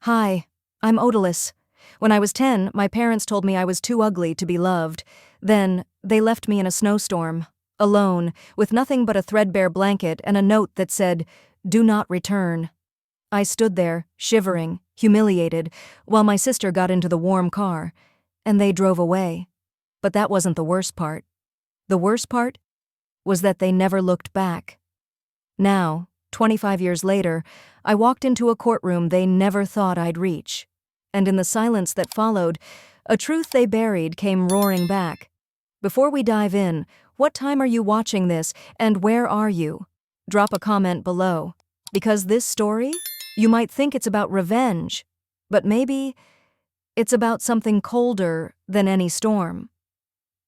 Hi, I'm Odalys. When I was 10, my parents told me I was too ugly to be loved. Then, they left me in a snowstorm, alone, with nothing but a threadbare blanket and a note that said, "Do not return." I stood there, shivering, humiliated, while my sister got into the warm car, and they drove away. But that wasn't the worst part. The worst part was that they never looked back. Now, 25 years later, I walked into a courtroom they never thought I'd reach. And in the silence that followed, a truth they buried came roaring back. Before we dive in, what time are you watching this, and where are you? Drop a comment below. Because this story, you might think it's about revenge, but maybe it's about something colder than any storm.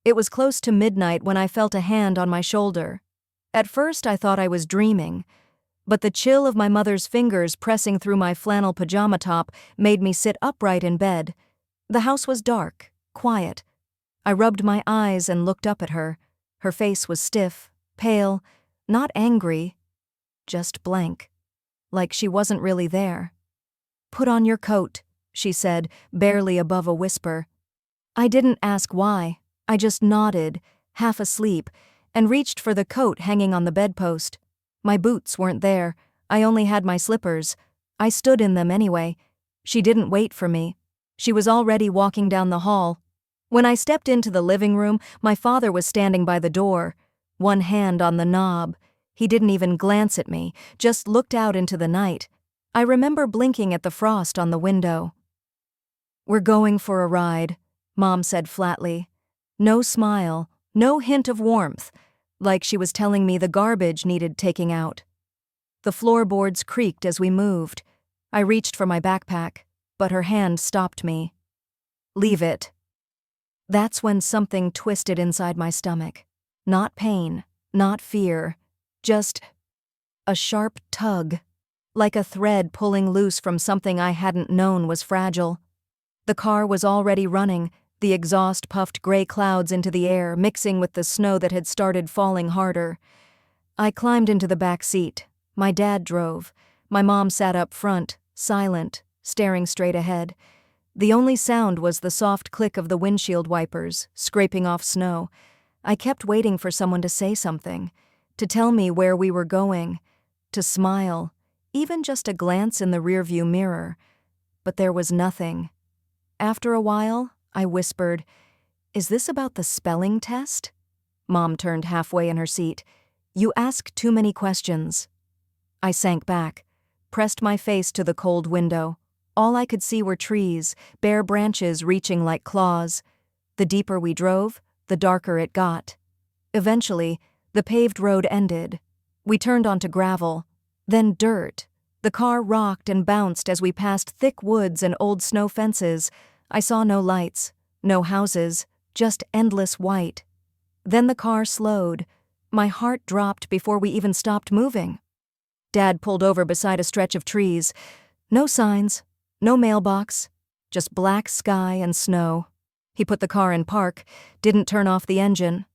It was close to midnight when I felt a hand on my shoulder. At first I thought I was dreaming, but the chill of my mother's fingers pressing through my flannel pajama top made me sit upright in bed. The house was dark, quiet. I rubbed my eyes and looked up at her. Her face was stiff, pale, not angry, just blank, like she wasn't really there. "Put on your coat," she said, barely above a whisper. I didn't ask why. I just nodded, half asleep, and reached for the coat hanging on the bedpost. My boots weren't there. I only had my slippers. I stood in them anyway. She didn't wait for me. She was already walking down the hall. When I stepped into the living room, my father was standing by the door, one hand on the knob. He didn't even glance at me, just looked out into the night. I remember blinking at the frost on the window. "We're going for a ride," Mom said flatly. No smile, no hint of warmth, like she was telling me the garbage needed taking out. The floorboards creaked as we moved. I reached for my backpack, but her hand stopped me. "Leave it." That's when something twisted inside my stomach. Not pain, not fear, just a sharp tug, like a thread pulling loose from something I hadn't known was fragile. The car was already running. The exhaust puffed gray clouds into the air, mixing with the snow that had started falling harder. I climbed into the back seat. My dad drove. My mom sat up front, silent, staring straight ahead. The only sound was the soft click of the windshield wipers, scraping off snow. I kept waiting for someone to say something, to tell me where we were going, to smile, even just a glance in the rearview mirror. But there was nothing. After a while, I whispered, "Is this about the spelling test?" Mom turned halfway in her seat. "You ask too many questions." I sank back, pressed my face to the cold window. All I could see were trees, bare branches reaching like claws. The deeper we drove, the darker it got. Eventually, the paved road ended. We turned onto gravel, then dirt. The car rocked and bounced as we passed thick woods and old snow fences. I saw no lights, no houses, just endless white. Then the car slowed. My heart dropped before we even stopped moving. Dad pulled over beside a stretch of trees. No signs, no mailbox, just black sky and snow. He put the car in park, didn't turn off the engine.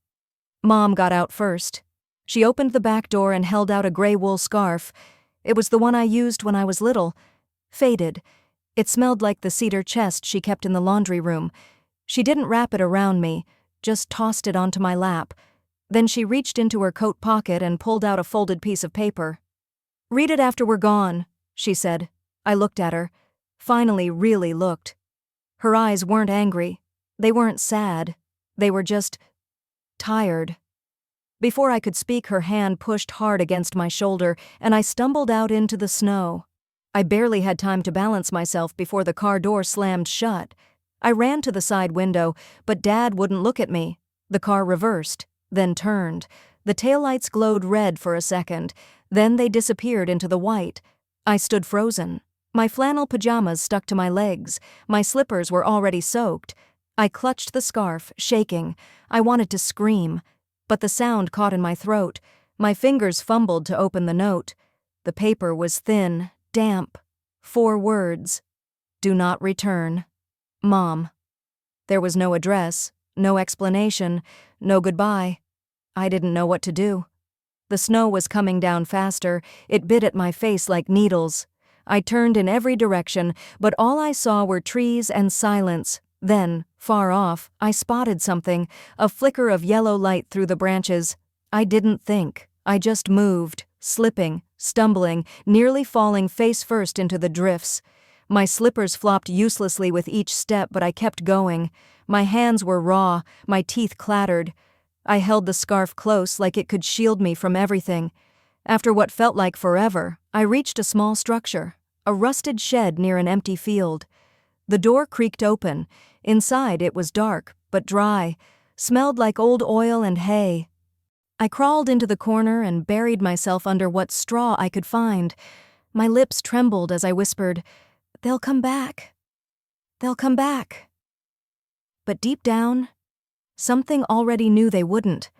Mom got out first. She opened the back door and held out a gray wool scarf. It was the one I used when I was little. Faded. It smelled like the cedar chest she kept in the laundry room. She didn't wrap it around me, just tossed it onto my lap. Then she reached into her coat pocket and pulled out a folded piece of paper. "Read it after we're gone," she said. I looked at her. Finally really looked. Her eyes weren't angry. They weren't sad. They were just tired. Before I could speak, her hand pushed hard against my shoulder, and I stumbled out into the snow. I barely had time to balance myself before the car door slammed shut. I ran to the side window, but Dad wouldn't look at me. The car reversed, then turned. The taillights glowed red for a second, then they disappeared into the white. I stood frozen. My flannel pajamas stuck to my legs. My slippers were already soaked. I clutched the scarf, shaking. I wanted to scream, but the sound caught in my throat. My fingers fumbled to open the note. The paper was thin, damp. 4 words. "Do not return. Mom." There was no address, no explanation, no goodbye. I didn't know what to do. The snow was coming down faster. It bit at my face like needles. I turned in every direction, but all I saw were trees and silence. Then, far off, I spotted something, a flicker of yellow light through the branches. I didn't think. I just moved, slipping, stumbling, nearly falling face first into the drifts. My slippers flopped uselessly with each step, but I kept going. My hands were raw, my teeth clattered. I held the scarf close like it could shield me from everything. After what felt like forever, I reached a small structure, a rusted shed near an empty field. The door creaked open. Inside it was dark, but dry, smelled like old oil and hay. I crawled into the corner and buried myself under what straw I could find. My lips trembled as I whispered, "They'll come back. They'll come back." But deep down, something already knew they wouldn't.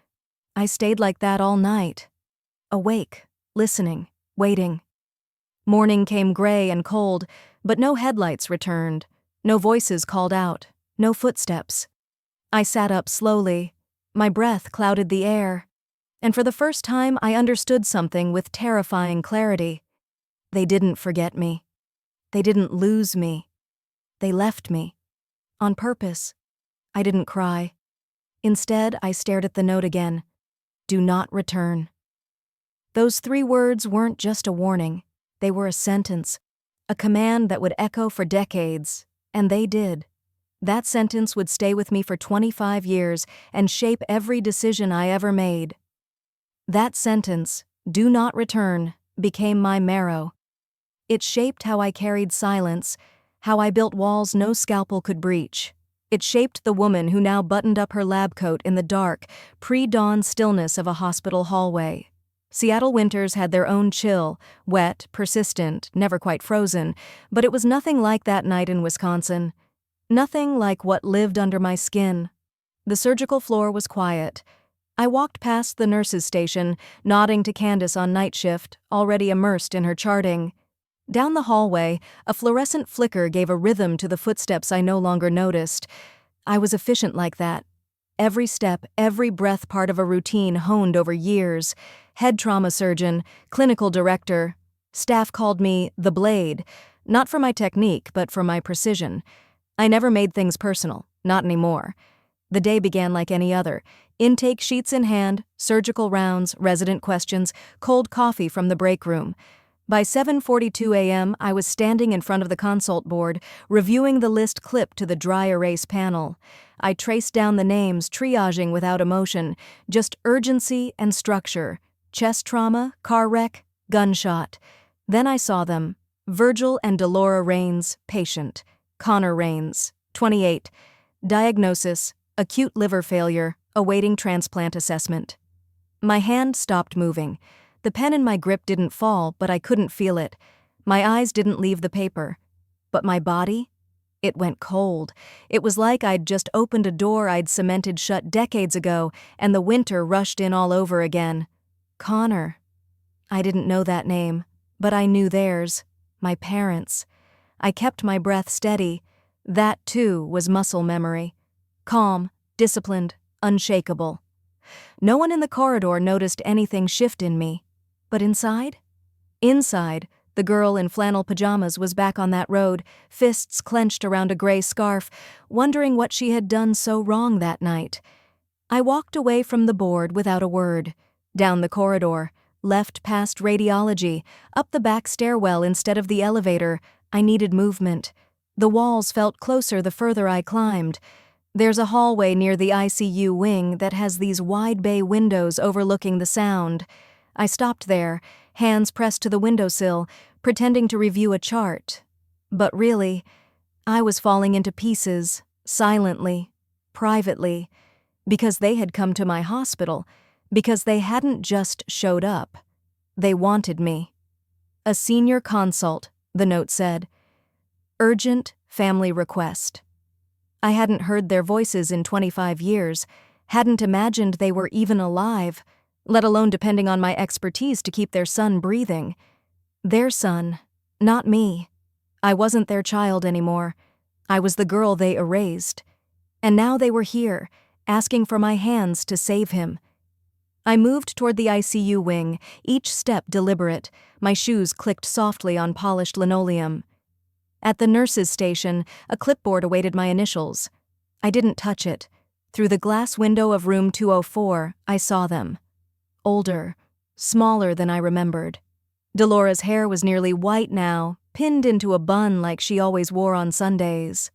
I stayed like that all night, awake, listening, waiting. Morning came gray and cold, but no headlights returned, no voices called out, no footsteps. I sat up slowly. My breath clouded the air. And for the first time I understood something with terrifying clarity. They didn't forget me. They didn't lose me. They left me. On purpose. I didn't cry. Instead, I stared at the note again. Do not return. Those 3 words weren't just a warning. They were a sentence. A command that would echo for decades. And they did. That sentence would stay with me for 25 years and shape every decision I ever made. That sentence, "Do not return," became my marrow. It shaped how I carried silence, how I built walls no scalpel could breach. It shaped the woman who now buttoned up her lab coat in the dark, pre-dawn stillness of a hospital hallway. Seattle winters had their own chill, wet, persistent, never quite frozen, but it was nothing like that night in Wisconsin. Nothing like what lived under my skin. The surgical floor was quiet. I walked past the nurse's station, nodding to Candace on night shift, already immersed in her charting. Down the hallway, a fluorescent flicker gave a rhythm to the footsteps I no longer noticed. I was efficient like that. Every step, every breath part of a routine honed over years. Head trauma surgeon, clinical director. Staff called me the Blade, not for my technique, but for my precision. I never made things personal, not anymore. The day began like any other. Intake sheets in hand, surgical rounds, resident questions, cold coffee from the break room. By 7:42 a.m., I was standing in front of the consult board, reviewing the list clipped to the dry erase panel. I traced down the names, triaging without emotion, just urgency and structure. Chest trauma, car wreck, gunshot. Then I saw them. Virgil and Delora Rains, patient. Connor Rains, 28. Diagnosis, acute liver failure, awaiting transplant assessment. My hand stopped moving. The pen in my grip didn't fall, but I couldn't feel it. My eyes didn't leave the paper. But my body? It went cold. It was like I'd just opened a door I'd cemented shut decades ago, and the winter rushed in all over again. Connor. I didn't know that name, but I knew theirs. My parents. I kept my breath steady. That, too, was muscle memory. Calm, disciplined, unshakable. No one in the corridor noticed anything shift in me. But inside? Inside, the girl in flannel pajamas was back on that road, fists clenched around a gray scarf, wondering what she had done so wrong that night. I walked away from the board without a word, down the corridor, left past radiology, up the back stairwell instead of the elevator. I needed movement. The walls felt closer the further I climbed. There's a hallway near the ICU wing that has these wide bay windows overlooking the sound. I stopped there, hands pressed to the windowsill, pretending to review a chart. But really, I was falling into pieces, silently, privately, because they had come to my hospital, because they hadn't just showed up. They wanted me. A senior consult, the note said. Urgent family request. I hadn't heard their voices in 25 years, hadn't imagined they were even alive, let alone depending on my expertise to keep their son breathing. Their son, not me. I wasn't their child anymore. I was the girl they erased. And now they were here, asking for my hands to save him. I moved toward the ICU wing, each step deliberate. My shoes clicked softly on polished linoleum. At the nurse's station, a clipboard awaited my initials. I didn't touch it. Through the glass window of room 204, I saw them. Older, smaller than I remembered. Delora's hair was nearly white now, pinned into a bun like she always wore on Sundays.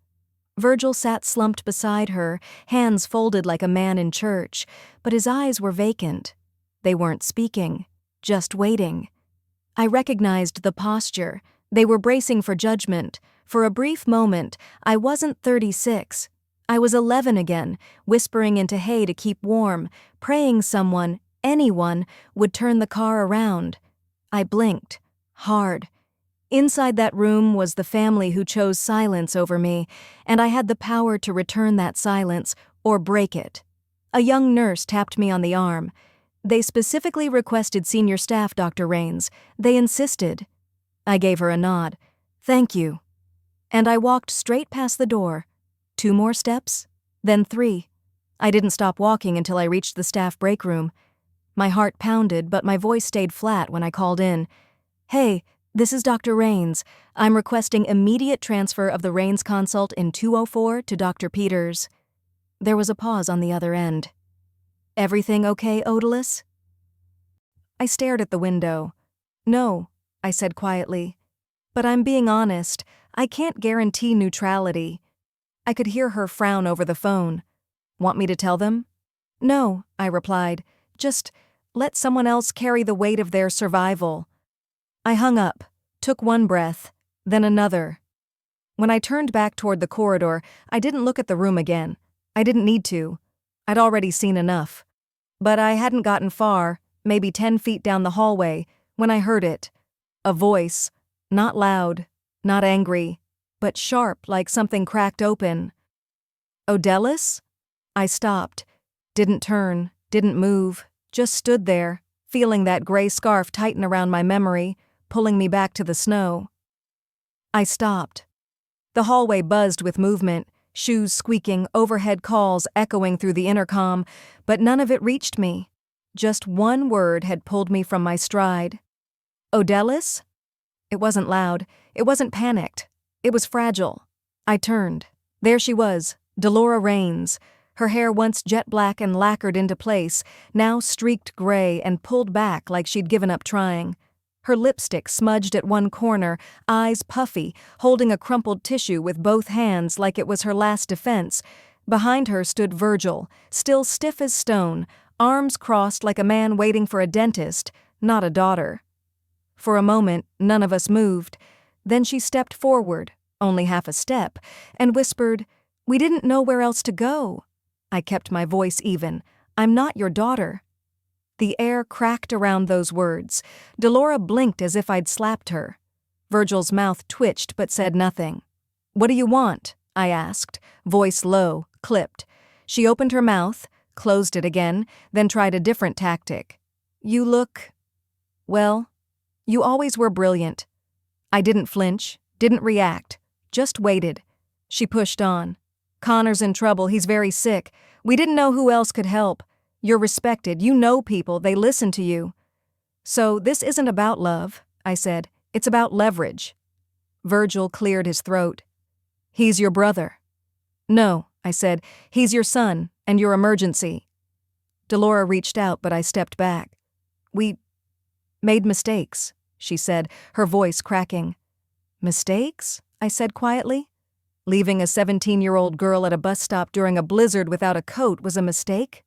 Virgil sat slumped beside her, hands folded like a man in church, but his eyes were vacant. They weren't speaking, just waiting. I recognized the posture. They were bracing for judgment. For a brief moment, I wasn't 36. I was 11 again, whispering into hay to keep warm, praying someone, anyone, would turn the car around. I blinked, hard. Inside that room was the family who chose silence over me, and I had the power to return that silence or break it. A young nurse tapped me on the arm. They specifically requested senior staff, Dr. Rains. They insisted. I gave her a nod. Thank you. And I walked straight past the door. 2 more steps, then 3. I didn't stop walking until I reached the staff break room. My heart pounded, but my voice stayed flat when I called in. Hey, this is Dr. Rains. I'm requesting immediate transfer of the Rains consult in 204 to Dr. Peters. There was a pause on the other end. Everything okay, Odalus? I stared at the window. No, I said quietly. But I'm being honest. I can't guarantee neutrality. I could hear her frown over the phone. Want me to tell them? No, I replied. Just let someone else carry the weight of their survival. I hung up, took one breath, then another. When I turned back toward the corridor, I didn't look at the room again. I didn't need to. I'd already seen enough. But I hadn't gotten far, maybe 10 feet down the hallway, when I heard it. A voice, not loud, not angry, but sharp like something cracked open. Odalus? I stopped, didn't turn, didn't move, just stood there, feeling that gray scarf tighten around my memory, pulling me back to the snow. I stopped. The hallway buzzed with movement, shoes squeaking, overhead calls echoing through the intercom, but none of it reached me. Just one word had pulled me from my stride. Odalus? It wasn't loud. It wasn't panicked. It was fragile. I turned. There she was, Delora Rains. Her hair once jet black and lacquered into place, now streaked gray and pulled back like she'd given up trying. Her lipstick smudged at one corner, eyes puffy, holding a crumpled tissue with both hands like it was her last defense. Behind her stood Virgil, still stiff as stone, arms crossed like a man waiting for a dentist, not a daughter. For a moment, none of us moved. Then she stepped forward, only half a step, and whispered, "We didn't know where else to go." I kept my voice even. "I'm not your daughter." The air cracked around those words. Delora blinked as if I'd slapped her. Virgil's mouth twitched but said nothing. "What do you want?" I asked, voice low, clipped. She opened her mouth, closed it again, then tried a different tactic. "You look... well, you always were brilliant." I didn't flinch, didn't react, just waited. She pushed on. "Connor's in trouble, he's very sick. We didn't know who else could help. You're respected, you know people, they listen to you." "So this isn't about love," I said. "It's about leverage." Virgil cleared his throat. "He's your brother." "No," I said. "He's your son, and your emergency." Delora reached out, but I stepped back. "We made mistakes," she said, her voice cracking. "Mistakes?" I said quietly. "Leaving a 17-year-old girl at a bus stop during a blizzard without a coat was a mistake?"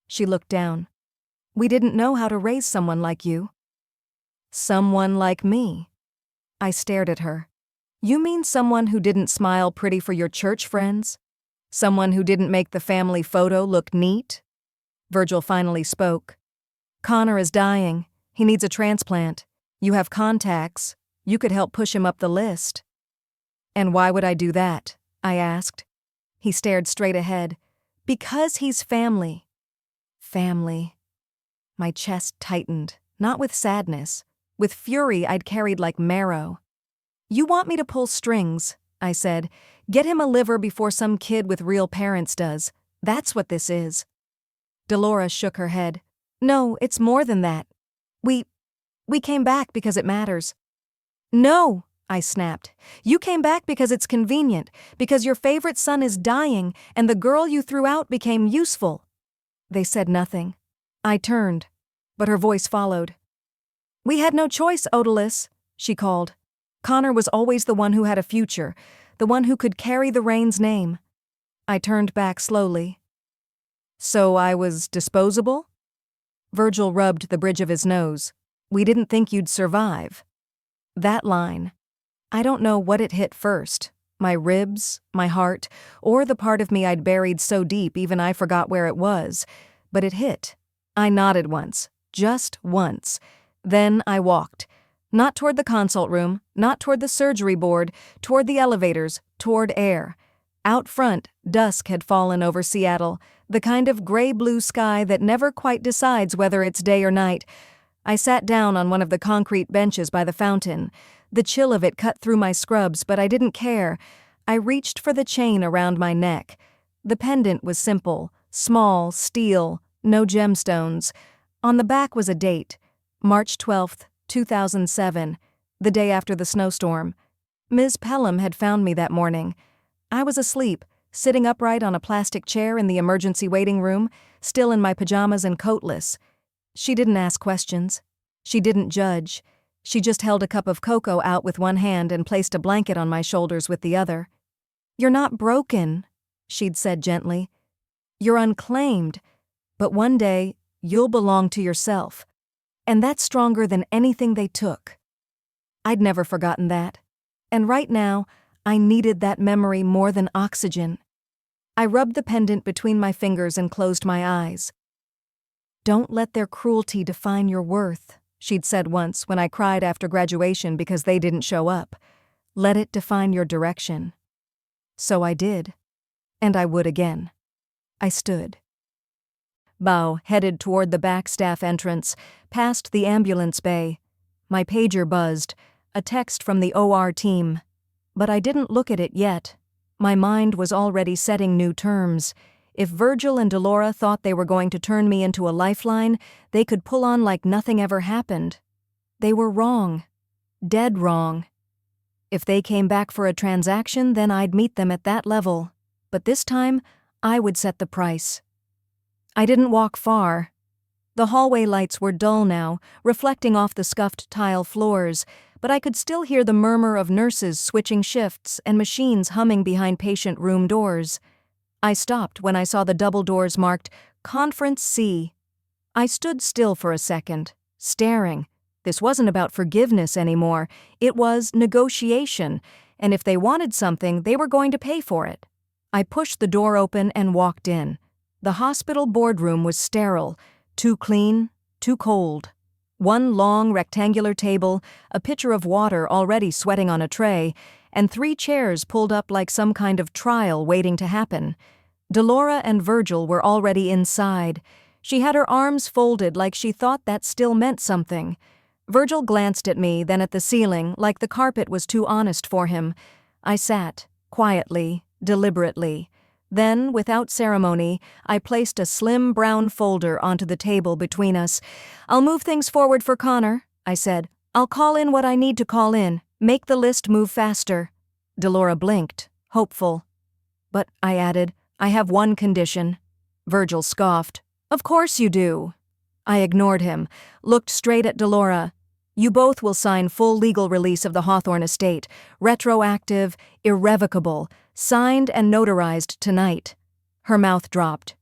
She looked down. "We didn't know how to raise someone like you." "Someone like me?" I stared at her. "You mean someone who didn't smile pretty for your church friends? Someone who didn't make the family photo look neat?" Virgil finally spoke. "Connor is dying. He needs a transplant. You have contacts. You could help push him up the list." "And why would I do that?" I asked. He stared straight ahead. "Because he's family." Family. My chest tightened, not with sadness, with fury I'd carried like marrow. "You want me to pull strings," I said. "Get him a liver before some kid with real parents does. That's what this is." Delora shook her head. No, it's more than that. We came back because it matters. No, I snapped. You came back because it's convenient, because your favorite son is dying and the girl you threw out became useful. They said nothing. I turned, but her voice followed. We had no choice, Odalys, she called. Connor was always the one who had a future, the one who could carry the Rain's name. I turned back slowly. So I was disposable? Virgil rubbed the bridge of his nose. We didn't think you'd survive. That line. I don't know what it hit first, my ribs, my heart, or the part of me I'd buried so deep even I forgot where it was, but it hit. I nodded once, just once. Then I walked. Not toward the consult room, not toward the surgery board, toward the elevators, toward air. Out front, dusk had fallen over Seattle, the kind of gray-blue sky that never quite decides whether it's day or night. I sat down on one of the concrete benches by the fountain. The chill of it cut through my scrubs, but I didn't care. I reached for the chain around my neck. The pendant was simple, small, steel, no gemstones. On the back was a date, March 12th, 2007, the day after the snowstorm. Ms. Pelham had found me that morning. I was asleep, sitting upright on a plastic chair in the emergency waiting room, still in my pajamas and coatless. She didn't ask questions. She didn't judge. She just held a cup of cocoa out with one hand and placed a blanket on my shoulders with the other. You're not broken, she'd said gently. You're unclaimed, but one day you'll belong to yourself. And that's stronger than anything they took. I'd never forgotten that. And right now, I needed that memory more than oxygen. I rubbed the pendant between my fingers and closed my eyes. Don't let their cruelty define your worth, she'd said once when I cried after graduation because they didn't show up. Let it define your direction. So I did. And I would again. I stood. Bow headed toward the back staff entrance, past the ambulance bay. My pager buzzed, a text from the OR team. But I didn't look at it yet. My mind was already setting new terms. If Virgil and Delora thought they were going to turn me into a lifeline, they could pull on like nothing ever happened. They were wrong. Dead wrong. If they came back for a transaction, then I'd meet them at that level. But this time, I would set the price. I didn't walk far. The hallway lights were dull now, reflecting off the scuffed tile floors, but I could still hear the murmur of nurses switching shifts and machines humming behind patient room doors. I stopped when I saw the double doors marked Conference C. I stood still for a second, staring. This wasn't about forgiveness anymore. It was negotiation, and if they wanted something, they were going to pay for it. I pushed the door open and walked in. The hospital boardroom was sterile, too clean, too cold. One long rectangular table, a pitcher of water already sweating on a tray, and 3 chairs pulled up like some kind of trial waiting to happen. Delora and Virgil were already inside. She had her arms folded like she thought that still meant something. Virgil glanced at me, then at the ceiling, like the carpet was too honest for him. I sat, quietly, deliberately. Then, without ceremony, I placed a slim brown folder onto the table between us. I'll move things forward for Connor, I said. I'll call in what I need to call in. Make the list move faster. Delora blinked, hopeful. But, I added, I have one condition. Virgil scoffed. Of course you do. I ignored him, looked straight at Delora. You both will sign full legal release of the Hawthorne estate, retroactive, irrevocable, signed and notarized tonight. Her mouth dropped.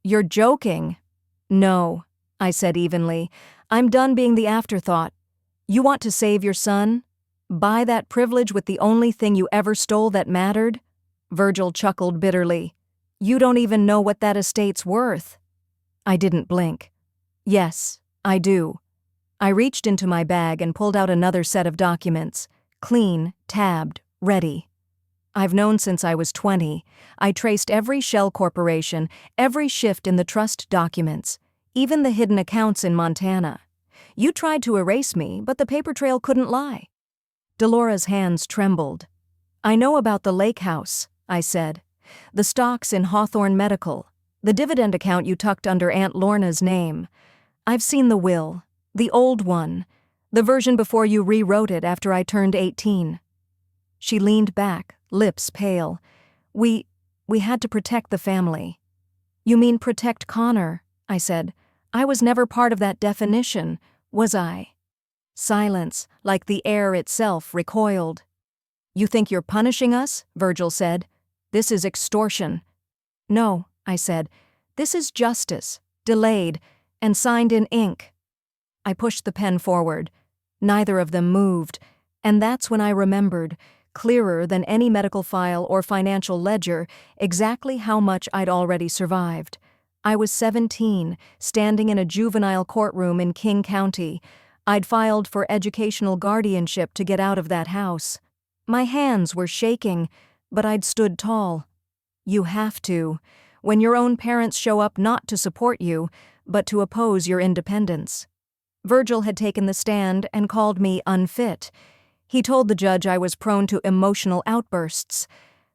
You're joking. No, I said evenly. I'm done being the afterthought. You want to save your son? Buy that privilege with the only thing you ever stole that mattered? Virgil chuckled bitterly. You don't even know what that estate's worth. I didn't blink. Yes, I do. I reached into my bag and pulled out another set of documents. Clean, tabbed, ready. I've known since I was 20. I traced every shell corporation, every shift in the trust documents, even the hidden accounts in Montana. You tried to erase me, but the paper trail couldn't lie. Delora's hands trembled. I know about the lake house, I said. The stocks in Hawthorne Medical. The dividend account you tucked under Aunt Lorna's name. I've seen the will. The old one. The version before you rewrote it after I turned 18. She leaned back, lips pale. We had to protect the family. You mean protect Connor? I said. I was never part of that definition, was I? Silence, like the air itself, recoiled. You think you're punishing us? Virgil said. This is extortion. No, I said. This is justice, delayed, and signed in ink. I pushed the pen forward. Neither of them moved, and that's when I remembered, clearer than any medical file or financial ledger, exactly how much I'd already survived. I was 17, standing in a juvenile courtroom in King County. I'd filed for educational guardianship to get out of that house. My hands were shaking, but I'd stood tall. You have to, when your own parents show up not to support you, but to oppose your independence. Virgil had taken the stand and called me unfit. He told the judge I was prone to emotional outbursts,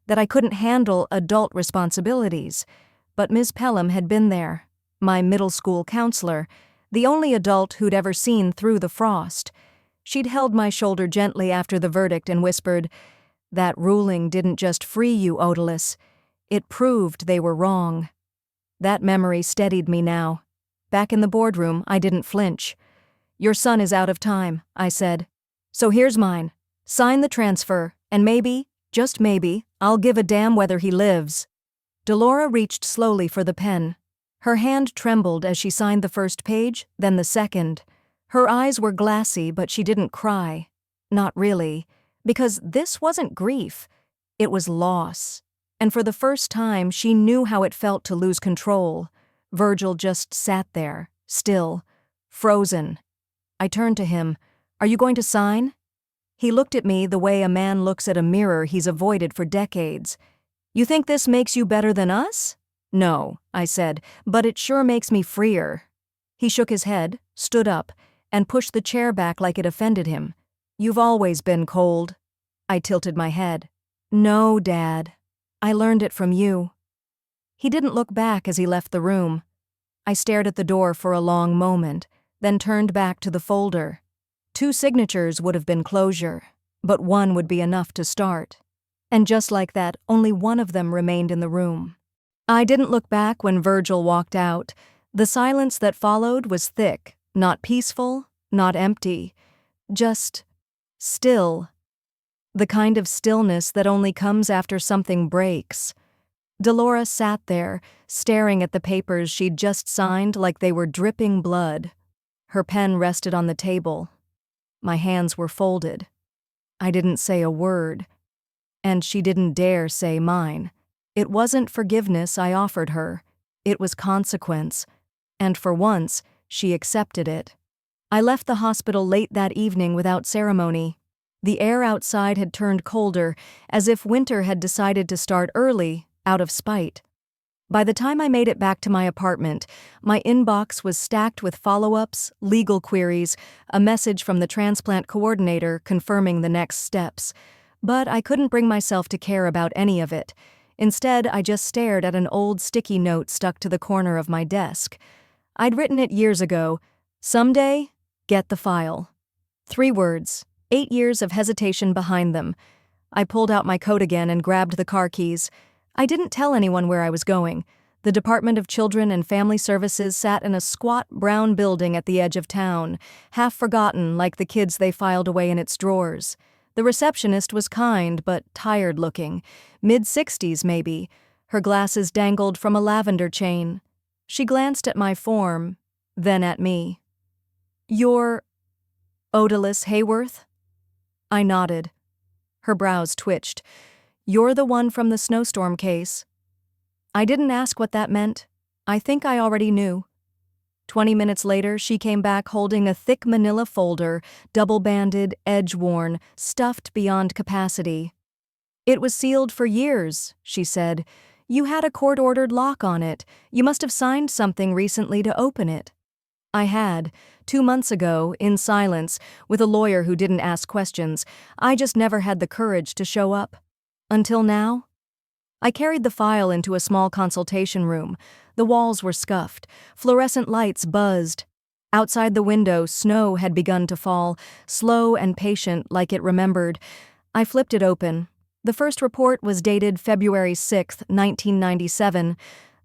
that I couldn't handle adult responsibilities. But Ms. Pelham had been there, my middle school counselor, the only adult who'd ever seen through the frost. She'd held my shoulder gently after the verdict and whispered, "That ruling didn't just free you, Odalus. It proved they were wrong." That memory steadied me now. Back in the boardroom, I didn't flinch. "Your son is out of time," I said. "So here's mine. Sign the transfer, and maybe, just maybe, I'll give a damn whether he lives." Delora reached slowly for the pen. Her hand trembled as she signed the first page, then the second. Her eyes were glassy, but she didn't cry. Not really, because this wasn't grief. It was loss. And for the first time, she knew how it felt to lose control. Virgil just sat there, still, frozen. I turned to him. "Are you going to sign?" He looked at me the way a man looks at a mirror he's avoided for decades. "You think this makes you better than us?" "No," I said, "but it sure makes me freer." He shook his head, stood up, and pushed the chair back like it offended him. "You've always been cold." I tilted my head. "No, Dad. I learned it from you." He didn't look back as he left the room. I stared at the door for a long moment, then turned back to the folder. 2 signatures would have been closure, but one would be enough to start. And just like that, only one of them remained in the room. I didn't look back when Virgil walked out. The silence that followed was thick, not peaceful, not empty, just still. The kind of stillness that only comes after something breaks. Delora sat there, staring at the papers she'd just signed like they were dripping blood. Her pen rested on the table. My hands were folded. I didn't say a word. And she didn't dare say mine. It wasn't forgiveness I offered her. It was consequence. And for once, she accepted it. I left the hospital late that evening without ceremony. The air outside had turned colder, as if winter had decided to start early, out of spite. By the time I made it back to my apartment, my inbox was stacked with follow-ups, legal queries, a message from the transplant coordinator confirming the next steps. But I couldn't bring myself to care about any of it. Instead, I just stared at an old sticky note stuck to the corner of my desk. I'd written it years ago. "Someday, get the file." 3 words, 8 years of hesitation behind them. I pulled out my coat again and grabbed the car keys. I didn't tell anyone where I was going. The Department of Children and Family Services sat in a squat brown building at the edge of town, half forgotten like the kids they filed away in its drawers. The receptionist was kind but tired-looking, mid-60s maybe. Her glasses dangled from a lavender chain. She glanced at my form, then at me. "You're Odalus Hayworth?" I nodded. Her brows twitched. "You're the one from the snowstorm case." I didn't ask what that meant. I think I already knew. 20 minutes later, she came back holding a thick manila folder, double-banded, edge-worn, stuffed beyond capacity. "It was sealed for years," she said. "You had a court-ordered lock on it. You must have signed something recently to open it." I had, 2 months ago, in silence, with a lawyer who didn't ask questions. I just never had the courage to show up. Until now. I carried the file into a small consultation room. The walls were scuffed. Fluorescent lights buzzed. Outside the window, snow had begun to fall, slow and patient like it remembered. I flipped it open. The first report was dated February 6, 1997.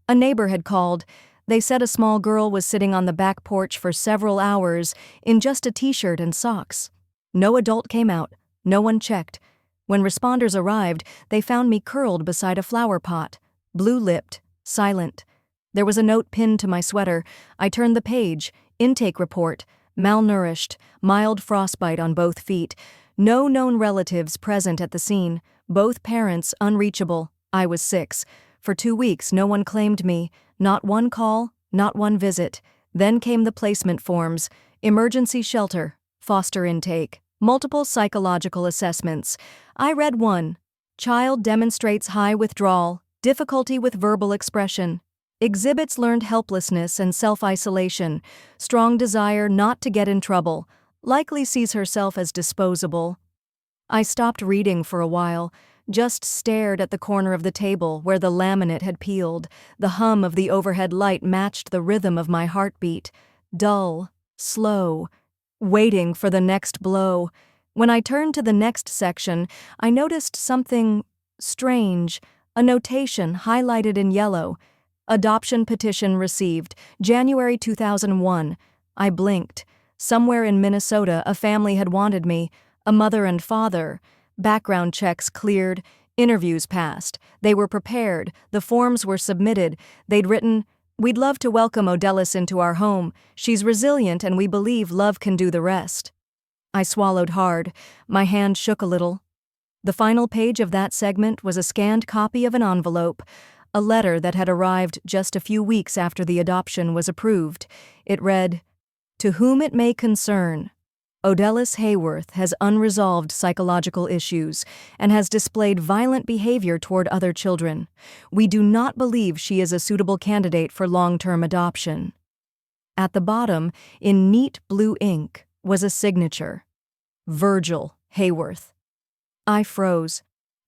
A neighbor had called. They said a small girl was sitting on the back porch for several hours in just a t-shirt and socks. No adult came out. No one checked. When responders arrived, they found me curled beside a flower pot, blue-lipped, silent. There was a note pinned to my sweater. I turned the page. Intake report. Malnourished, mild frostbite on both feet. No known relatives present at the scene. Both parents unreachable. I was 6. For 2 weeks, no one claimed me. Not one call, not one visit. Then came the placement forms. Emergency shelter. Foster intake. Multiple psychological assessments. I read one. Child demonstrates high withdrawal, difficulty with verbal expression. Exhibits learned helplessness and self-isolation. Strong desire not to get in trouble. Likely sees herself as disposable. I stopped reading for a while, just stared at the corner of the table where the laminate had peeled. The hum of the overhead light matched the rhythm of my heartbeat. Dull, slow, waiting for the next blow. When I turned to the next section, I noticed something strange, a notation highlighted in yellow. Adoption petition received, January 2001. I blinked. Somewhere in Minnesota, a family had wanted me, a mother and father. Background checks cleared, interviews passed. They were prepared, the forms were submitted. They'd written, "We'd love to welcome Odellis into our home. She's resilient and we believe love can do the rest." I swallowed hard. My hand shook a little. The final page of that segment was a scanned copy of an envelope, a letter that had arrived just a few weeks after the adoption was approved. It read, "To whom it may concern, Odellis Hayworth has unresolved psychological issues and has displayed violent behavior toward other children. We do not believe she is a suitable candidate for long-term adoption." At the bottom, in neat blue ink, was a signature. Virgil Hayworth. I froze.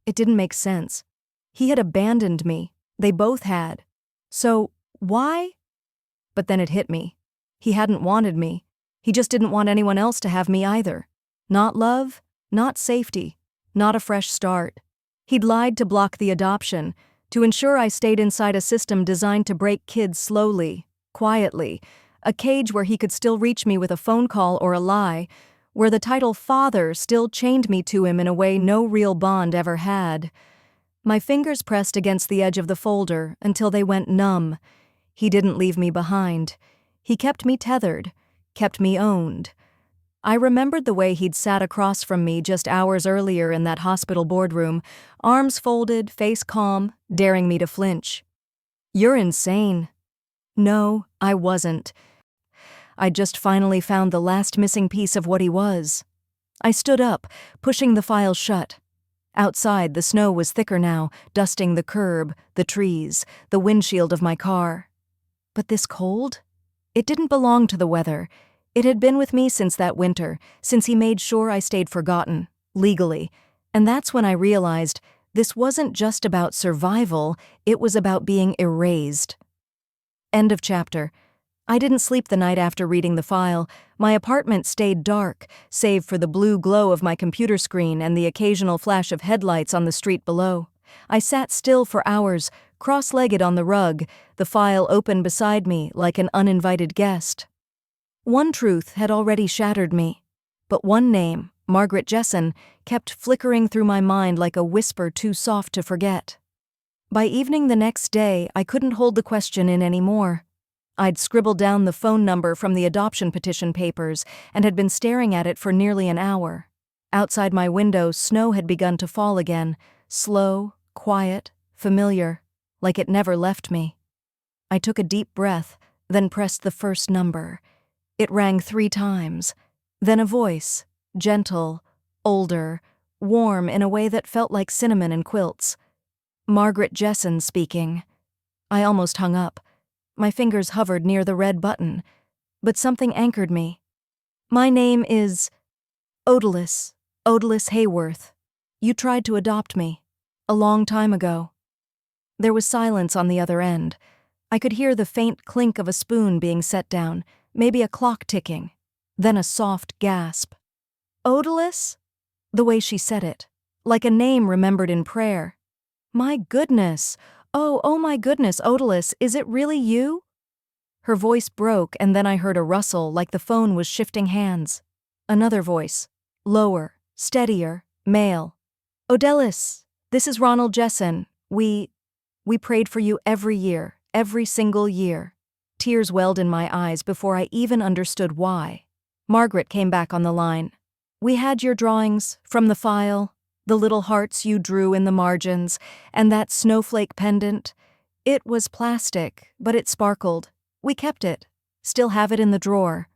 It didn't make sense. He had abandoned me. They both had. So, why? But then it hit me. He hadn't wanted me. He just didn't want anyone else to have me either. Not love, not safety, not a fresh start. He'd lied to block the adoption, to ensure I stayed inside a system designed to break kids slowly, quietly, a cage where he could still reach me with a phone call or a lie, where the title father still chained me to him in a way no real bond ever had. My fingers pressed against the edge of the folder until they went numb. He didn't leave me behind. He kept me tethered, kept me owned. I remembered the way he'd sat across from me just hours earlier in that hospital boardroom, arms folded, face calm, daring me to flinch. "You're insane." No, I wasn't. I'd just finally found the last missing piece of what he was. I stood up, pushing the file shut. Outside, the snow was thicker now, dusting the curb, the trees, the windshield of my car. But this cold? It didn't belong to the weather. It had been with me since that winter, since he made sure I stayed forgotten, legally. And that's when I realized this wasn't just about survival, it was about being erased. End of chapter. I didn't sleep the night after reading the file. My apartment stayed dark, save for the blue glow of my computer screen and the occasional flash of headlights on the street below. I sat still for hours, cross-legged on the rug, the file open beside me like an uninvited guest. One truth had already shattered me, but one name, Margaret Jessen, kept flickering through my mind like a whisper too soft to forget. By evening the next day, I couldn't hold the question in anymore. I'd scribbled down the phone number from the adoption petition papers and had been staring at it for nearly an hour. Outside my window, snow had begun to fall again, slow, quiet, familiar, like it never left me. I took a deep breath, then pressed the first number. It rang 3 times. Then a voice, gentle, older, warm in a way that felt like cinnamon and quilts. Margaret Jessen speaking. I almost hung up. My fingers hovered near the red button, but something anchored me. "My name is Odellis Hayworth. You tried to adopt me, a long time ago." There was silence on the other end. I could hear the faint clink of a spoon being set down, maybe a clock ticking. Then a soft gasp. Odalus? The way she said it, like a name remembered in prayer. My goodness! Oh my goodness, Odalus, is it really you? Her voice broke, and then I heard a rustle like the phone was shifting hands. Another voice. Lower, steadier, male. Odalus, this is Ronald Jessen. We prayed for you every year, every single year. Tears welled in my eyes before I even understood why. Margaret came back on the line. We had your drawings from the file, the little hearts you drew in the margins, and that snowflake pendant. It was plastic, but it sparkled. We kept it, still have it in the drawer.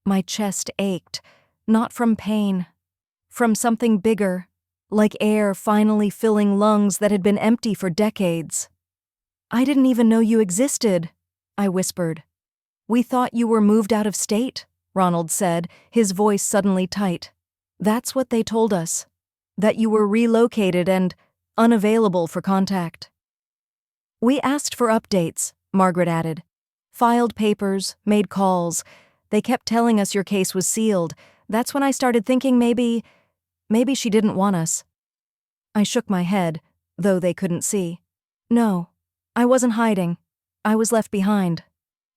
My chest ached, not from pain, from something bigger, like air finally filling lungs that had been empty for decades. I didn't even know you existed, I whispered. We thought you were moved out of state, Ronald said, his voice suddenly tight. That's what they told us, that you were relocated and unavailable for contact. We asked for updates, Margaret added. Filed papers, made calls. They kept telling us your case was sealed. That's when I started thinking maybe she didn't want us. I shook my head, though they couldn't see. No, I wasn't hiding. I was left behind.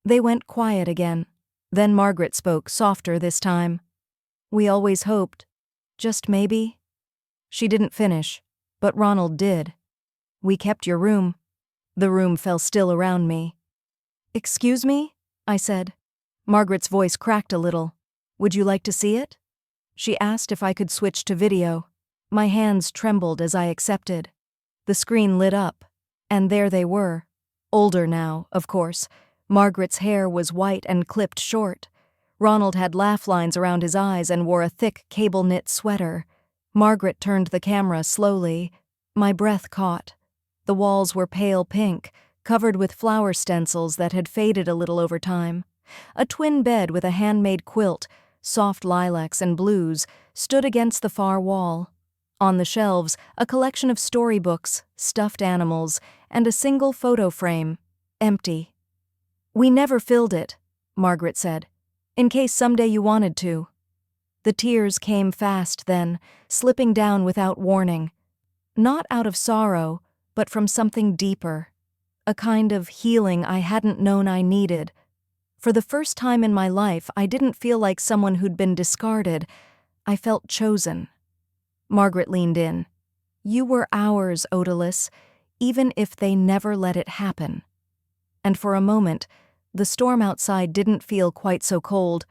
They went quiet again. Then Margaret spoke, softer this time. We always hoped. Just maybe. She didn't finish, but Ronald did. We kept your room. The room fell still around me. Excuse me? I said. Margaret's voice cracked a little. Would you like to see it? She asked if I could switch to video. My hands trembled as I accepted. The screen lit up, and there they were. Older now, of course. Margaret's hair was white and clipped short. Ronald had laugh lines around his eyes and wore a thick cable-knit sweater. Margaret turned the camera slowly. My breath caught. The walls were pale pink, covered with flower stencils that had faded a little over time. A twin bed with a handmade quilt, soft lilacs and blues, stood against the far wall. On the shelves, a collection of storybooks, stuffed animals, and a single photo frame, empty. We never filled it, Margaret said, in case someday you wanted to. The tears came fast then, slipping down without warning. Not out of sorrow, but from something deeper. A kind of healing I hadn't known I needed. For the first time in my life, I didn't feel like someone who'd been discarded. I felt chosen. Margaret leaned in. You were ours, Odalus, even if they never let it happen. And for a moment, the storm outside didn't feel quite so cold.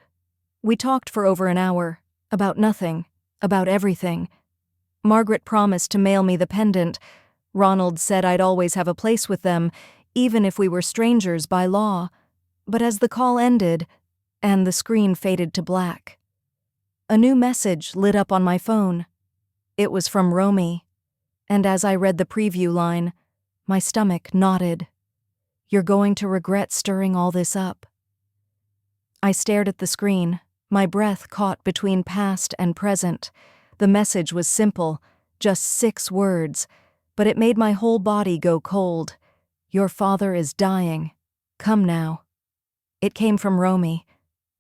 We talked for over an hour, about nothing, about everything. Margaret promised to mail me the pendant. Ronald said I'd always have a place with them, even if we were strangers by law. But as the call ended, and the screen faded to black, a new message lit up on my phone. It was from Romy, and as I read the preview line, my stomach knotted. You're going to regret stirring all this up. I stared at the screen, my breath caught between past and present. The message was simple, just 6 words, but it made my whole body go cold. Your father is dying. Come now. It came from Romy.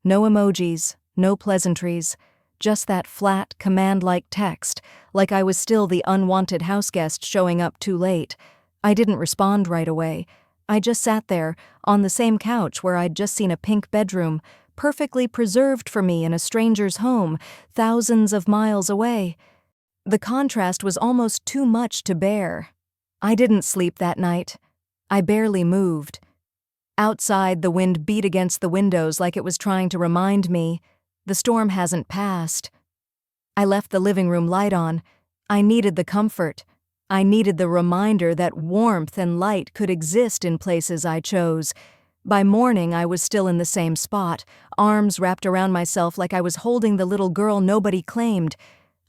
No emojis, no pleasantries, just that flat, command-like text, like I was still the unwanted houseguest showing up too late. I didn't respond right away. I just sat there, on the same couch where I'd just seen a pink bedroom, perfectly preserved for me in a stranger's home, thousands of miles away. The contrast was almost too much to bear. I didn't sleep that night. I barely moved. Outside, the wind beat against the windows like it was trying to remind me, the storm hasn't passed. I left the living room light on. I needed the comfort. I needed the reminder that warmth and light could exist in places I chose. By morning, I was still in the same spot, arms wrapped around myself like I was holding the little girl nobody claimed.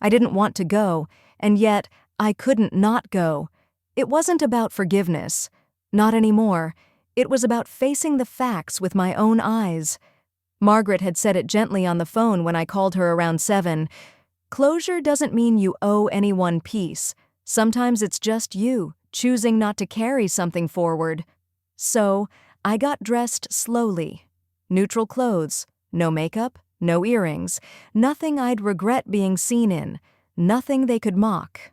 I didn't want to go, and yet I couldn't not go. It wasn't about forgiveness. Not anymore. It was about facing the facts with my own eyes. Margaret had said it gently on the phone when I called her around 7. Closure doesn't mean you owe anyone peace. Sometimes it's just you, choosing not to carry something forward. So, I got dressed slowly. Neutral clothes, no makeup, no earrings, nothing I'd regret being seen in, nothing they could mock.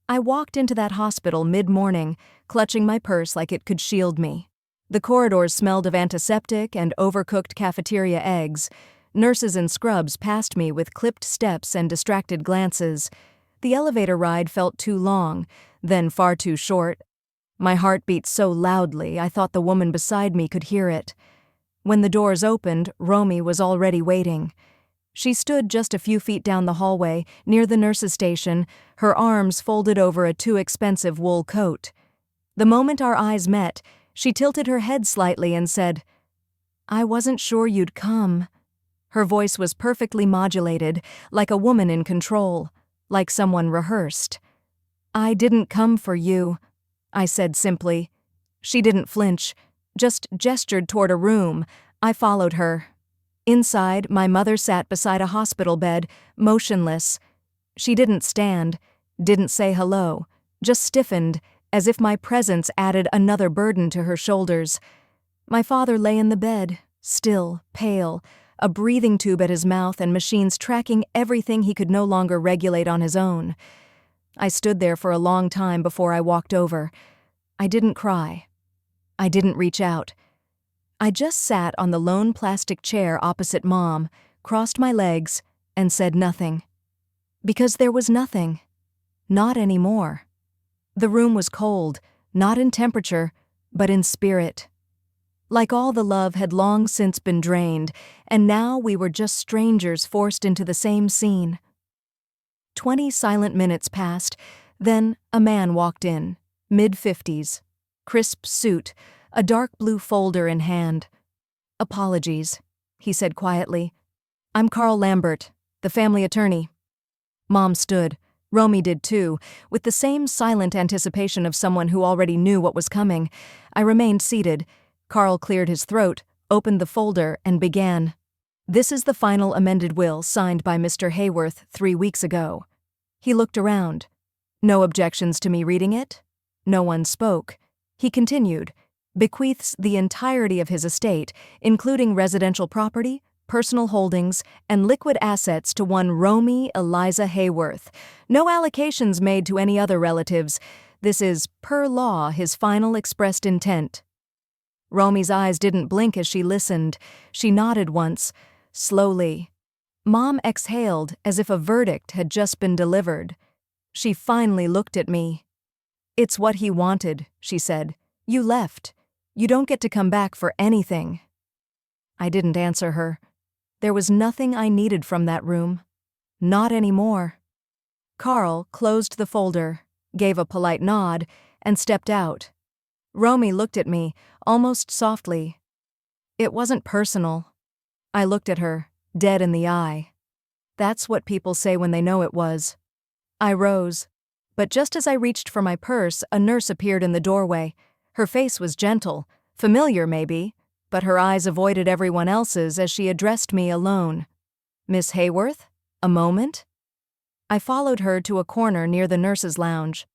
I walked into that hospital mid-morning, clutching my purse like it could shield me. The corridors smelled of antiseptic and overcooked cafeteria eggs. Nurses in scrubs passed me with clipped steps and distracted glances. The elevator ride felt too long, then far too short. My heart beat so loudly I thought the woman beside me could hear it. When the doors opened, Romy was already waiting. She stood just a few feet down the hallway, near the nurse's station, her arms folded over a too-expensive wool coat. The moment our eyes met, she tilted her head slightly and said, "I wasn't sure you'd come." Her voice was perfectly modulated, like a woman in control, like someone rehearsed. "I didn't come for you," I said simply. She didn't flinch, just gestured toward a room. I followed her. Inside, my mother sat beside a hospital bed, motionless. She didn't stand, didn't say hello, just stiffened, as if my presence added another burden to her shoulders. My father lay in the bed, still, pale, a breathing tube at his mouth and machines tracking everything he could no longer regulate on his own. I stood there for a long time before I walked over. I didn't cry. I didn't reach out. I just sat on the lone plastic chair opposite Mom, crossed my legs, and said nothing. Because there was nothing. Not anymore. The room was cold, not in temperature, but in spirit. Like all the love had long since been drained, and now we were just strangers forced into the same scene. 20 silent minutes passed, then a man walked in, mid-50s, crisp suit, a dark blue folder in hand. "Apologies," he said quietly. "I'm Carl Lambert, the family attorney." Mom stood. Romy did too, with the same silent anticipation of someone who already knew what was coming. I remained seated. Carl cleared his throat, opened the folder, and began. "This is the final amended will signed by Mr. Hayworth 3 weeks ago." He looked around. No objections to me reading it? No one spoke. He continued. "Bequeaths the entirety of his estate, including residential property, personal holdings, and liquid assets to one Romy Eliza Hayworth. No allocations made to any other relatives. This is, per law, his final expressed intent." Romy's eyes didn't blink as she listened. She nodded once, slowly. Mom exhaled as if a verdict had just been delivered. She finally looked at me. "It's what he wanted," she said. "You left. You don't get to come back for anything." I didn't answer her. There was nothing I needed from that room. Not anymore. Carl closed the folder, gave a polite nod, and stepped out. Romy looked at me, almost softly. It wasn't personal. I looked at her, dead in the eye. That's what people say when they know it was. I rose. But just as I reached for my purse, a nurse appeared in the doorway. Her face was gentle, familiar maybe, but her eyes avoided everyone else's as she addressed me alone. "Miss Hayworth? A moment?" I followed her to a corner near the nurse's lounge.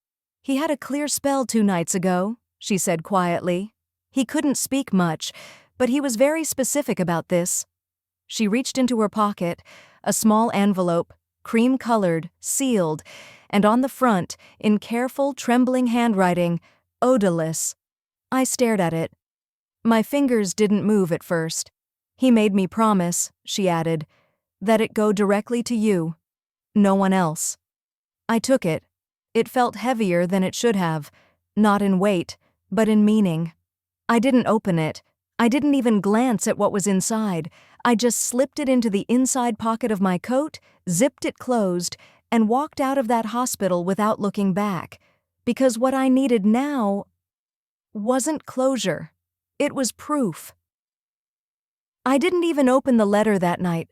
"He had a clear spell 2 nights ago," she said quietly. "He couldn't speak much, but he was very specific about this." She reached into her pocket, a small envelope, cream-colored, sealed, and on the front, in careful, trembling handwriting, "Odaless." I stared at it. My fingers didn't move at first. "He made me promise," she added, "that it go directly to you. No one else." I took it. It felt heavier than it should have, not in weight, but in meaning. I didn't open it. I didn't even glance at what was inside. I just slipped it into the inside pocket of my coat, zipped it closed, and walked out of that hospital without looking back. Because what I needed now wasn't closure. It was proof. I didn't even open the letter that night.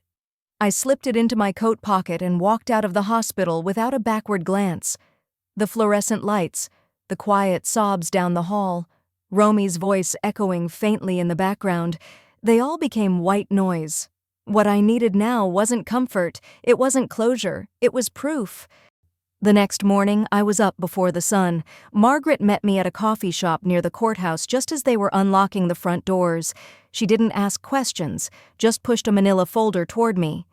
I slipped it into my coat pocket and walked out of the hospital without a backward glance. The fluorescent lights, the quiet sobs down the hall, Romy's voice echoing faintly in the background, they all became white noise. What I needed now wasn't comfort, it wasn't closure, it was proof. The next morning, I was up before the sun. Margaret met me at a coffee shop near the courthouse just as they were unlocking the front doors. She didn't ask questions, just pushed a manila folder toward me.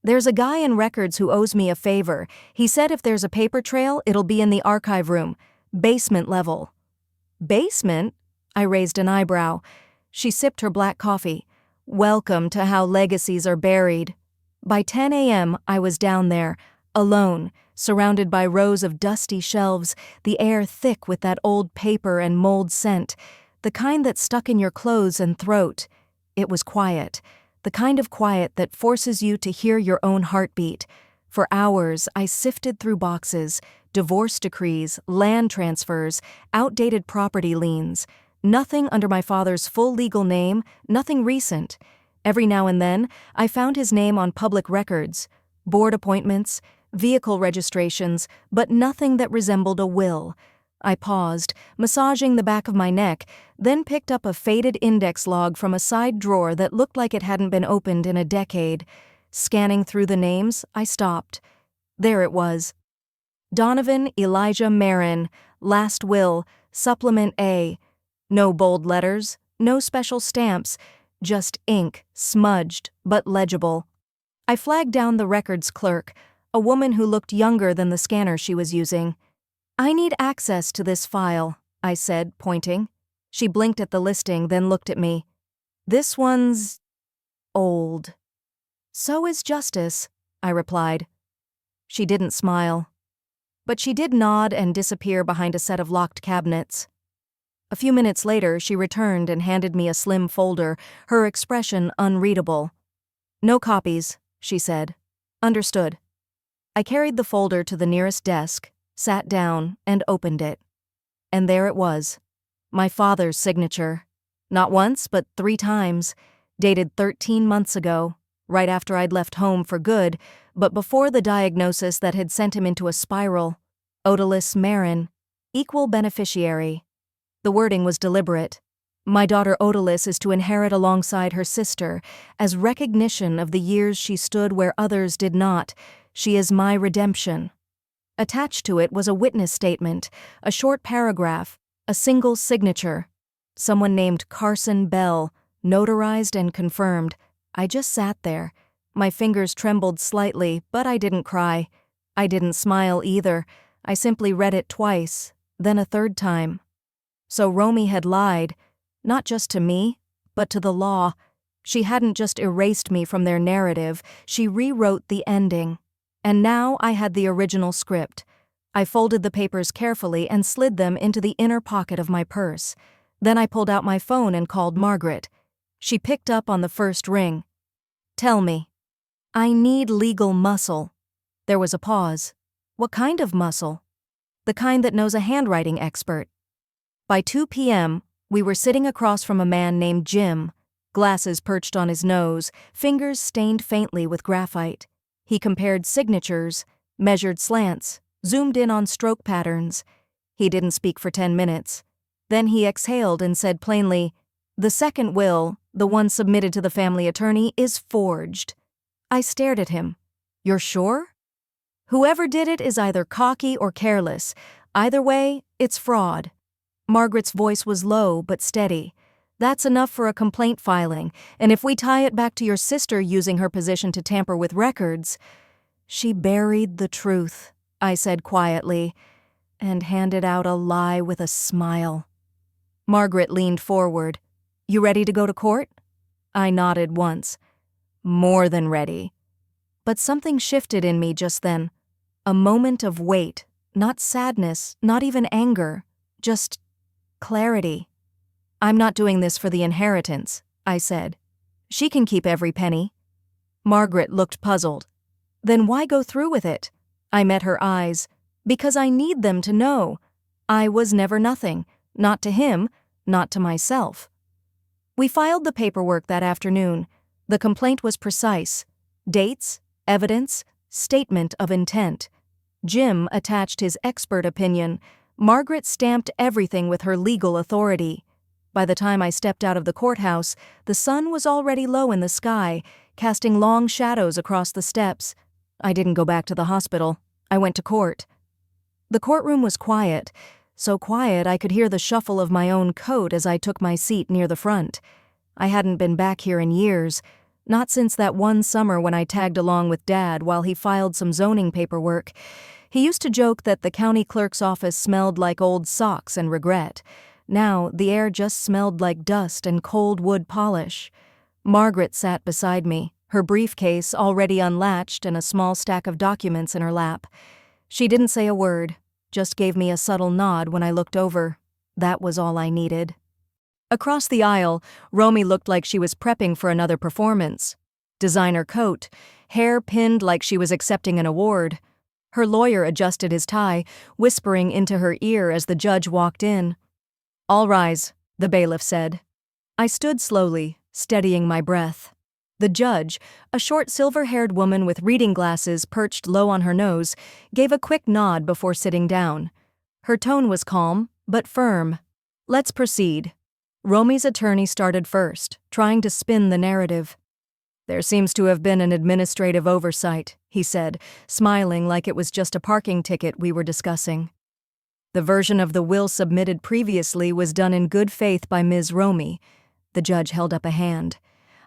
"There's a guy in records who owes me a favor. He said if there's a paper trail, it'll be in the archive room. Basement level." "Basement?" I raised an eyebrow. She sipped her black coffee. "Welcome to how legacies are buried." By 10 a.m., I was down there, alone, surrounded by rows of dusty shelves, the air thick with that old paper and mold scent, the kind that stuck in your clothes and throat. It was quiet, the kind of quiet that forces you to hear your own heartbeat. For hours, I sifted through boxes, divorce decrees, land transfers, outdated property liens. Nothing under my father's full legal name, nothing recent. Every now and then, I found his name on public records, board appointments, vehicle registrations, but nothing that resembled a will. I paused, massaging the back of my neck, then picked up a faded index log from a side drawer that looked like it hadn't been opened in a decade. Scanning through the names, I stopped. There it was. Donovan Elijah Marin, last will, supplement A. No bold letters, no special stamps, just ink, smudged, but legible. I flagged down the records clerk, a woman who looked younger than the scanner she was using. "I need access to this file," I said, pointing. She blinked at the listing, then looked at me. "This one's old." "So is justice," I replied. She didn't smile. But she did nod and disappear behind a set of locked cabinets. A few minutes later, she returned and handed me a slim folder, her expression unreadable. "No copies," she said. "Understood." I carried the folder to the nearest desk, sat down, and opened it. And there it was, my father's signature. Not once, but 3 times, dated 13 months ago, right after I'd left home for good, but before the diagnosis that had sent him into a spiral. Odalys Marin, equal beneficiary. The wording was deliberate. My daughter Odalys is to inherit alongside her sister, as recognition of the years she stood where others did not. She is my redemption. Attached to it was a witness statement, a short paragraph, a single signature. Someone named Carson Bell, notarized and confirmed. I just sat there. My fingers trembled slightly, but I didn't cry. I didn't smile either. I simply read it twice, then a third time. So Romy had lied, not just to me, but to the law. She hadn't just erased me from their narrative, she rewrote the ending. And now I had the original script. I folded the papers carefully and slid them into the inner pocket of my purse. Then I pulled out my phone and called Margaret. She picked up on the first ring. "Tell me." "I need legal muscle." There was a pause. "What kind of muscle?" "The kind that knows a handwriting expert." By 2 p.m., we were sitting across from a man named Jim, glasses perched on his nose, fingers stained faintly with graphite. He compared signatures, measured slants, zoomed in on stroke patterns. He didn't speak for 10 minutes. Then he exhaled and said plainly, "The second will, the one submitted to the family attorney, is forged." I stared at him. "You're sure?" "Whoever did it is either cocky or careless. Either way, it's fraud." Margaret's voice was low but steady. "That's enough for a complaint filing, and if we tie it back to your sister using her position to tamper with records—" "She buried the truth," I said quietly, and handed out a lie with a smile. Margaret leaned forward. "You ready to go to court?" I nodded once. "More than ready." But something shifted in me just then. A moment of weight, not sadness, not even anger, just clarity. "I'm not doing this for the inheritance," I said. "She can keep every penny." Margaret looked puzzled. "Then why go through with it?" I met her eyes. "Because I need them to know. I was never nothing, not to him, not to myself." We filed the paperwork that afternoon. The complaint was precise. Dates, evidence, statement of intent. Jim attached his expert opinion. Margaret stamped everything with her legal authority. By the time I stepped out of the courthouse, the sun was already low in the sky, casting long shadows across the steps. I didn't go back to the hospital. I went to court. The courtroom was quiet, so quiet I could hear the shuffle of my own coat as I took my seat near the front. I hadn't been back here in years, not since that one summer when I tagged along with Dad while he filed some zoning paperwork. He used to joke that the county clerk's office smelled like old socks and regret. Now, the air just smelled like dust and cold wood polish. Margaret sat beside me, her briefcase already unlatched and a small stack of documents in her lap. She didn't say a word, just gave me a subtle nod when I looked over. That was all I needed. Across the aisle, Romy looked like she was prepping for another performance. Designer coat, hair pinned like she was accepting an award. Her lawyer adjusted his tie, whispering into her ear as the judge walked in. "All rise," the bailiff said. I stood slowly, steadying my breath. The judge, a short silver-haired woman with reading glasses perched low on her nose, gave a quick nod before sitting down. Her tone was calm, but firm. "Let's proceed." Romy's attorney started first, trying to spin the narrative. "There seems to have been an administrative oversight," he said, smiling like it was just a parking ticket we were discussing. "The version of the will submitted previously was done in good faith by Ms. Romy." The judge held up a hand.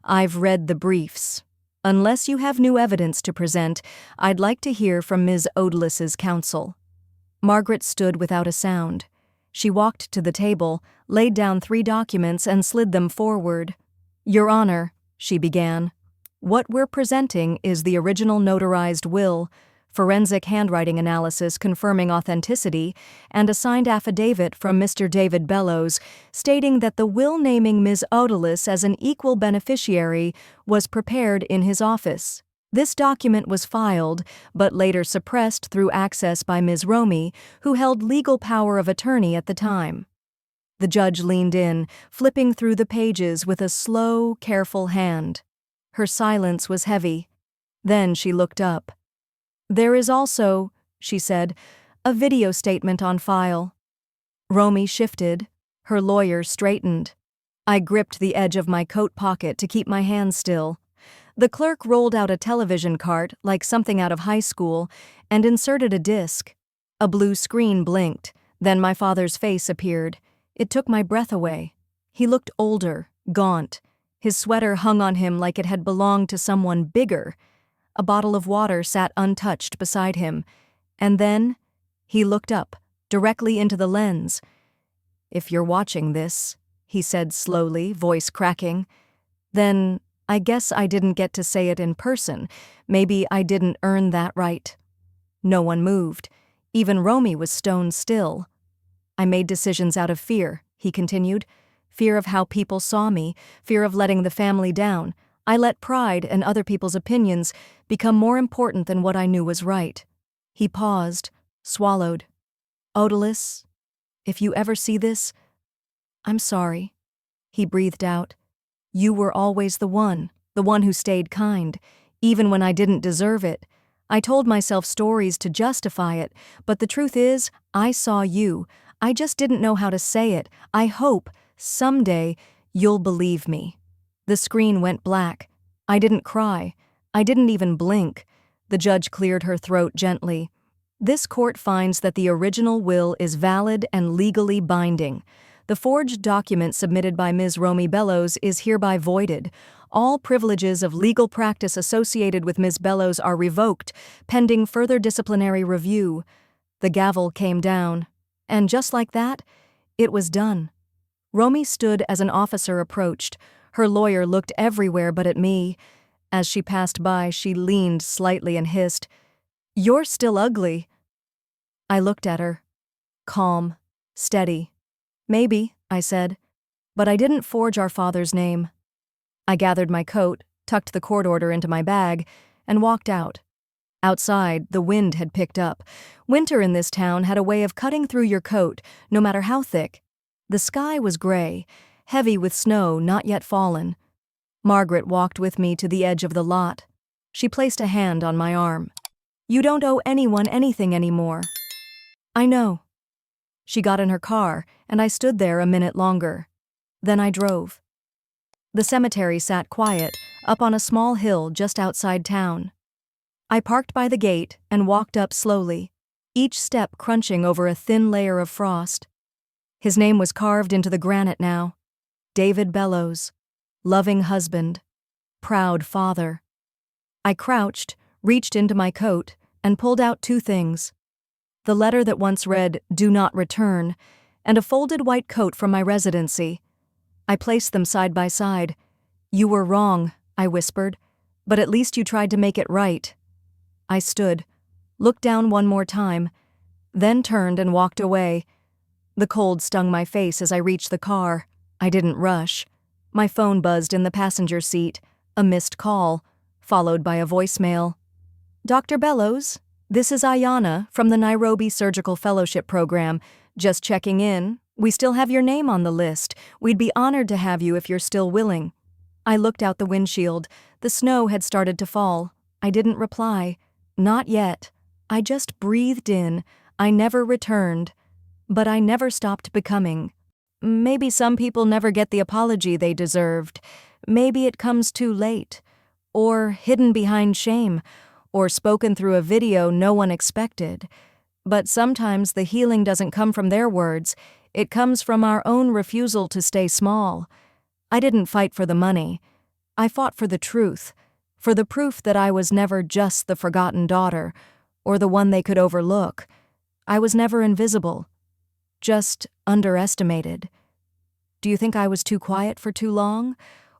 "I've read the briefs. Unless you have new evidence to present, I'd like to hear from Ms. Odalis' counsel." Margaret stood without a sound. She walked to the table, laid down 3 documents, and slid them forward. "Your Honor," she began, "what we're presenting is the original notarized will, forensic handwriting analysis confirming authenticity, and a signed affidavit from Mr. David Bellows stating that the will naming Ms. Odalis as an equal beneficiary was prepared in his office. This document was filed, but later suppressed through access by Ms. Romy, who held legal power of attorney at the time." The judge leaned in, flipping through the pages with a slow, careful hand. Her silence was heavy. Then she looked up. "There is also," she said, "a video statement on file." Romy shifted. Her lawyer straightened. I gripped the edge of my coat pocket to keep my hands still. The clerk rolled out a television cart, like something out of high school, and inserted a disc. A blue screen blinked, then my father's face appeared. It took my breath away. He looked older, gaunt. His sweater hung on him like it had belonged to someone bigger. A bottle of water sat untouched beside him. And then, he looked up, directly into the lens. "If you're watching this," he said slowly, voice cracking, "then I guess I didn't get to say it in person. Maybe I didn't earn that right." No one moved. Even Romy was stone still. "I made decisions out of fear," he continued. "Fear of how people saw me, fear of letting the family down. I let pride and other people's opinions become more important than what I knew was right." He paused, swallowed. "Odalis, if you ever see this, I'm sorry," he breathed out. "You were always the one who stayed kind, even when I didn't deserve it. I told myself stories to justify it, but the truth is, I saw you. I just didn't know how to say it. I hope, someday, you'll believe me." The screen went black. I didn't cry. I didn't even blink. The judge cleared her throat gently. "This court finds that the original will is valid and legally binding. The forged document submitted by Ms. Romy Bellows is hereby voided. All privileges of legal practice associated with Ms. Bellows are revoked, pending further disciplinary review." The gavel came down. And just like that, it was done. Romy stood as an officer approached. Her lawyer looked everywhere but at me. As she passed by, she leaned slightly and hissed, "You're still ugly." I looked at her. Calm, steady. "Maybe," I said, "but I didn't forge our father's name." I gathered my coat, tucked the court order into my bag, and walked out. Outside, the wind had picked up. Winter in this town had a way of cutting through your coat, no matter how thick. The sky was gray, heavy with snow not yet fallen. Margaret walked with me to the edge of the lot. She placed a hand on my arm. "You don't owe anyone anything anymore." "I know." She got in her car, and I stood there a minute longer. Then I drove. The cemetery sat quiet, up on a small hill just outside town. I parked by the gate and walked up slowly. each step crunching over a thin layer of frost. His name was carved into the granite now. David Bellows. Loving husband. Proud father. I crouched, reached into my coat, and pulled out two things. The letter that once read, "Do not return," and a folded white coat from my residency. I placed them side by side. "You were wrong," I whispered, "but at least you tried to make it right." I stood, looked down one more time, then turned and walked away. The cold stung my face as I reached the car. I didn't rush. My phone buzzed in the passenger seat, a missed call, followed by a voicemail. "Dr. Bellows, this is Ayana from the Nairobi Surgical Fellowship Program. Just checking in. We still have your name on the list. We'd be honored to have you if you're still willing." I looked out the windshield. The snow had started to fall. I didn't reply. Not yet. I just breathed in. I never returned. But I never stopped becoming. Maybe some people never get the apology they deserved. Maybe it comes too late. Or hidden behind shame. Or spoken through a video no one expected. But sometimes the healing doesn't come from their words. It comes from our own refusal to stay small. I didn't fight for the money. I fought for the truth. For the proof that I was never just the forgotten daughter, or the one they could overlook. I was never invisible. Just underestimated. Do you think I was too quiet for too long?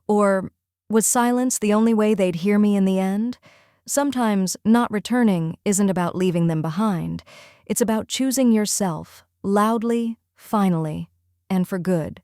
Or was silence the only way they'd hear me in the end? Sometimes not returning isn't about leaving them behind. It's about choosing yourself, loudly, finally, and for good.